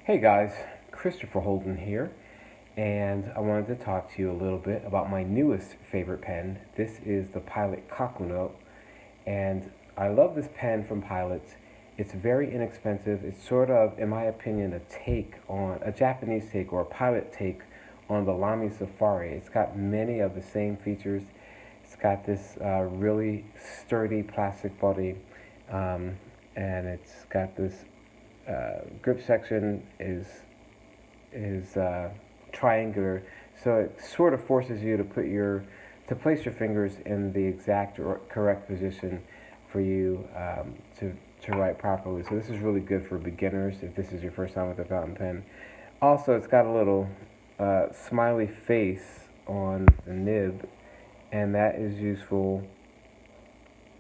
Hey guys, Christopher Holden here, and I wanted to talk to you a little bit about my newest favorite pen. This is the Pilot Kaküno, and I love this pen from Pilot. It's very inexpensive. It's sort of, in my opinion, a Japanese take or a Pilot take on the Lamy Safari. It's got many of the same features. It's got this really sturdy plastic body, and it's got this grip section is triangular, so it sort of forces you to place your fingers in the exact or correct position for you to write properly. So this is really good for beginners if this is your first time with a fountain pen. Also, it's got a little smiley face on the nib, and that is useful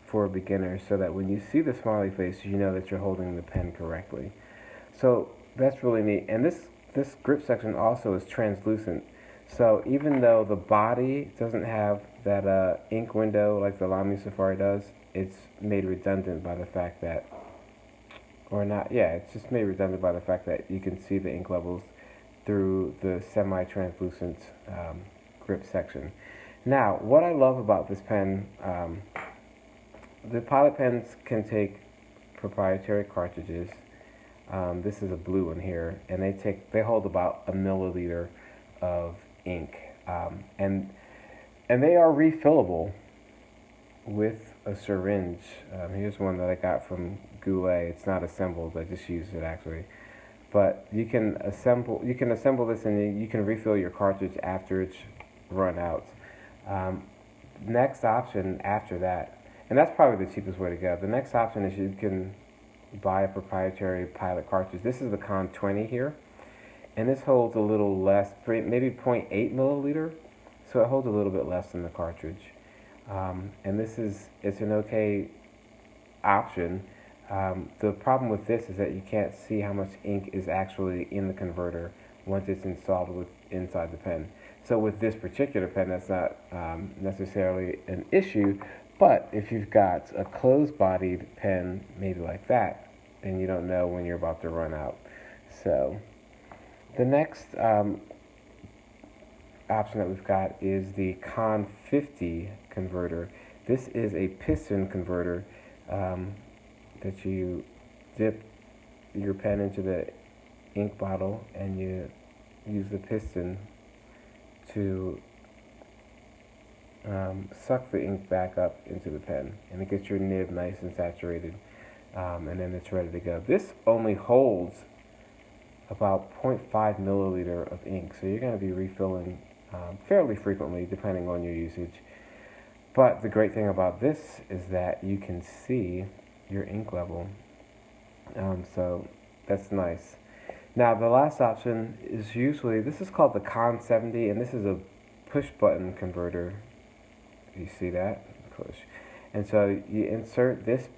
for a beginner so that when you see the smiley face, you know that you're holding the pen correctly. So that's really neat. And this grip section also is translucent. So even though the body doesn't have that ink window like the Lamy Safari does, it's made redundant by the fact that, or not, yeah, it's just made redundant by the fact that you can see the ink levels through the semi-translucent grip section. Now, what I love about this pen, the Pilot pens can take proprietary cartridges. This is a blue one here, and they hold about a milliliter of ink, and they are refillable with a syringe. Here's one that I got from Goulet. It's not assembled. I just used it actually. But you can assemble this, and you can refill your cartridge after it's run out. Next option after that, and that's probably the cheapest way to go. The next option is you can buy a proprietary Pilot cartridge. This is the Con-70 here, and this holds a little less, maybe 0.8 milliliter, so it holds a little bit less than the cartridge. And it's an okay option. The problem with this is that you can't see how much ink is actually in the converter once it's installed inside the pen. So with this particular pen, that's not necessarily an issue, but if you've got a closed-bodied pen, maybe like that, then you don't know when you're about to run out. So the next option that we've got is the Con-50 converter. This is a piston converter that you dip your pen into the ink bottle, and you use the piston to suck the ink back up into the pen, and it gets your nib nice and saturated, and then it's ready to go. This only holds about 0.5 milliliter of ink, so you're going to be refilling fairly frequently depending on your usage. But the great thing about this is that you can see your ink level, so that's nice. Now the last option is this is called the Con-70, and this is a push button converter. You see that? Push. And so you insert this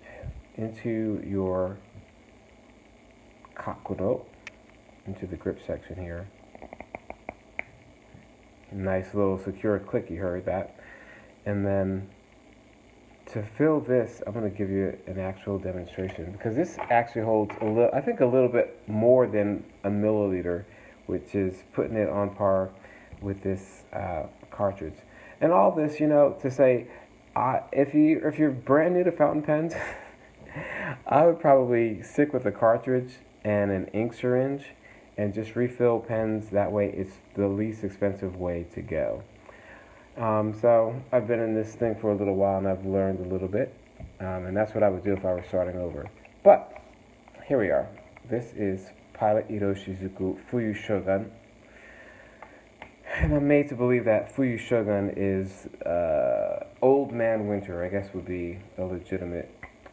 into your Kaküno, into the grip section here. Nice little secure click, you heard that. And then to fill this, I'm going to give you an actual demonstration, because this actually holds I think a little bit more than a milliliter, which is putting it on par with this cartridge. And all this, to say, if you're brand new to fountain pens, I would probably stick with a cartridge and an ink syringe, and just refill pens. That way, it's the least expensive way to go. So I've been in this thing for a little while, and I've learned a little bit, and that's what I would do if I were starting over. But here we are. This is Pilot Iroshizuku Fuyu Shogun. And I'm made to believe that Fuyu Shogun is Old Man Winter, I guess would be a legitimate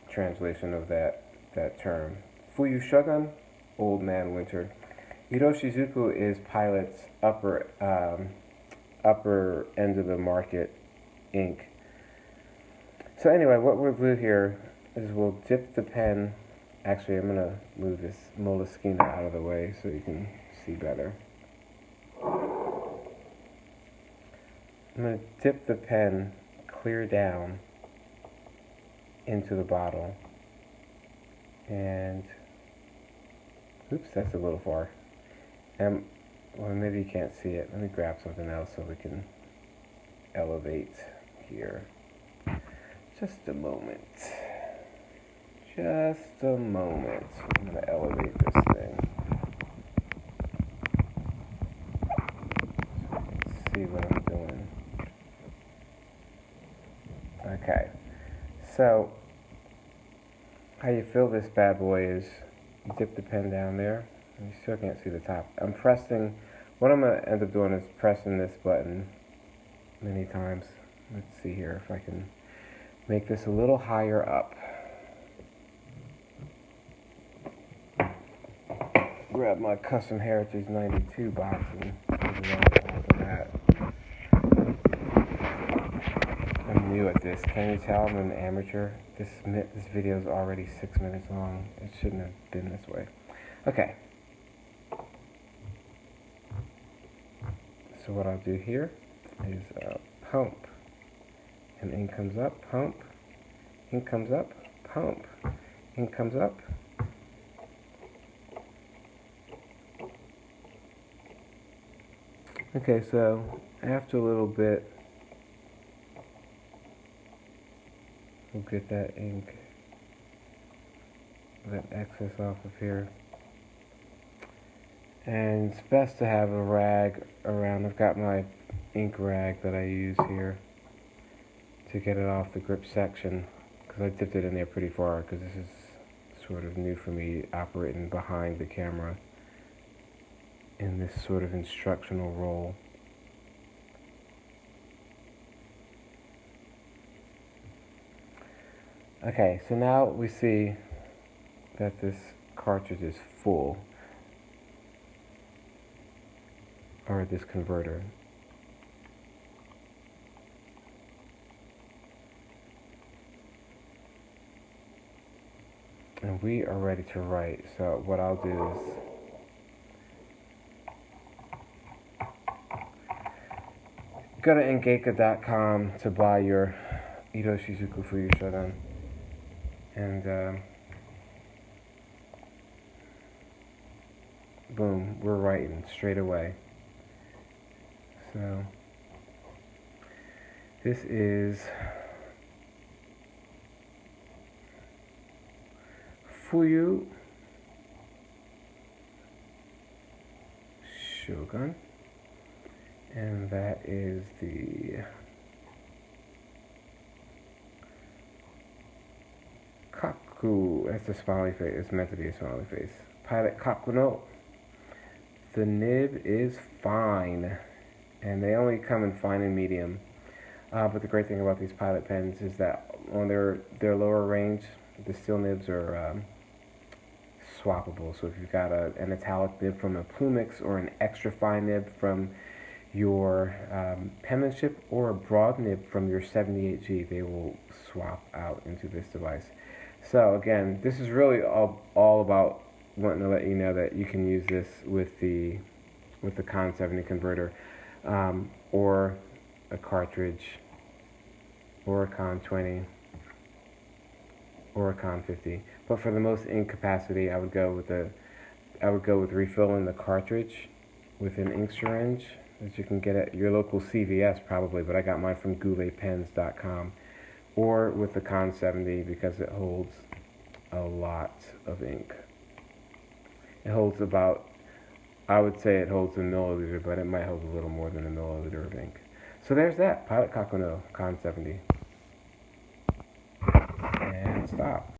translation of that term. Fuyu Shogun, Old Man Winter. Iroshizuku is Pilot's upper end of the market ink. So anyway, what we'll do here is we'll dip the pen. Actually, I'm going to move this Moleskine out of the way so you can see better. I'm going to dip the pen clear down into the bottle, and oops, that's a little far. And, well, maybe you can't see it. Let me grab something else so we can elevate here. Just a moment. Just a moment. I'm going to elevate this thing. So you can see what I'm doing. Okay. So, how you fill this bad boy is you dip the pen down there. You still can't see the top. I'm pressing, what I'm going to end up doing is pressing this button many times. Let's see here if I can make this a little higher up. Grab my Custom Heritage 92 box and put it on top of that. I'm new at this. Can you tell I'm an amateur? This video is already 6 minutes long. It shouldn't have been this way. Okay. So what I'll do here is pump. And ink comes up, pump. Ink comes up, pump. Ink comes up. Okay, so after a little bit, we'll get that ink, that excess off of here. And it's best to have a rag around. I've got my ink rag that I use here to get it off the grip section, because I dipped it in there pretty far, because this is sort of new for me, operating behind the camera in this sort of instructional role. Okay, so now we see that this cartridge is full, or this converter. And we are ready to write. So what I'll do is go to engeka.com to buy your Ito Shizuku Fuyu Shodan. And boom, we're writing straight away. So this is Fuyu Shogun, and that is the Kaku. That's a smiley face. It's meant to be a smiley face. Pilot Kaküno. The nib is fine, and they only come in fine and medium. But the great thing about these pilot pens is that on their lower range, the steel nibs are swappable. So if you've got an italic nib from a Plumix, or an extra fine nib from your penmanship, or a broad nib from your 78G, they will swap out into this device. So again, this is really all about wanting to let you know that you can use this with the Con-70 converter, or a cartridge, or a Con-20, or a Con-50. But for the most ink capacity, I would go with refilling the cartridge with an ink syringe that you can get at your local CVS probably, but I got mine from gouletpens.com, or with the Con-70, because it holds a lot of ink. It holds about, I would say it holds a milliliter, but it might hold a little more than a milliliter of ink. So there's that, Pilot Kaküno Con-70. And stop.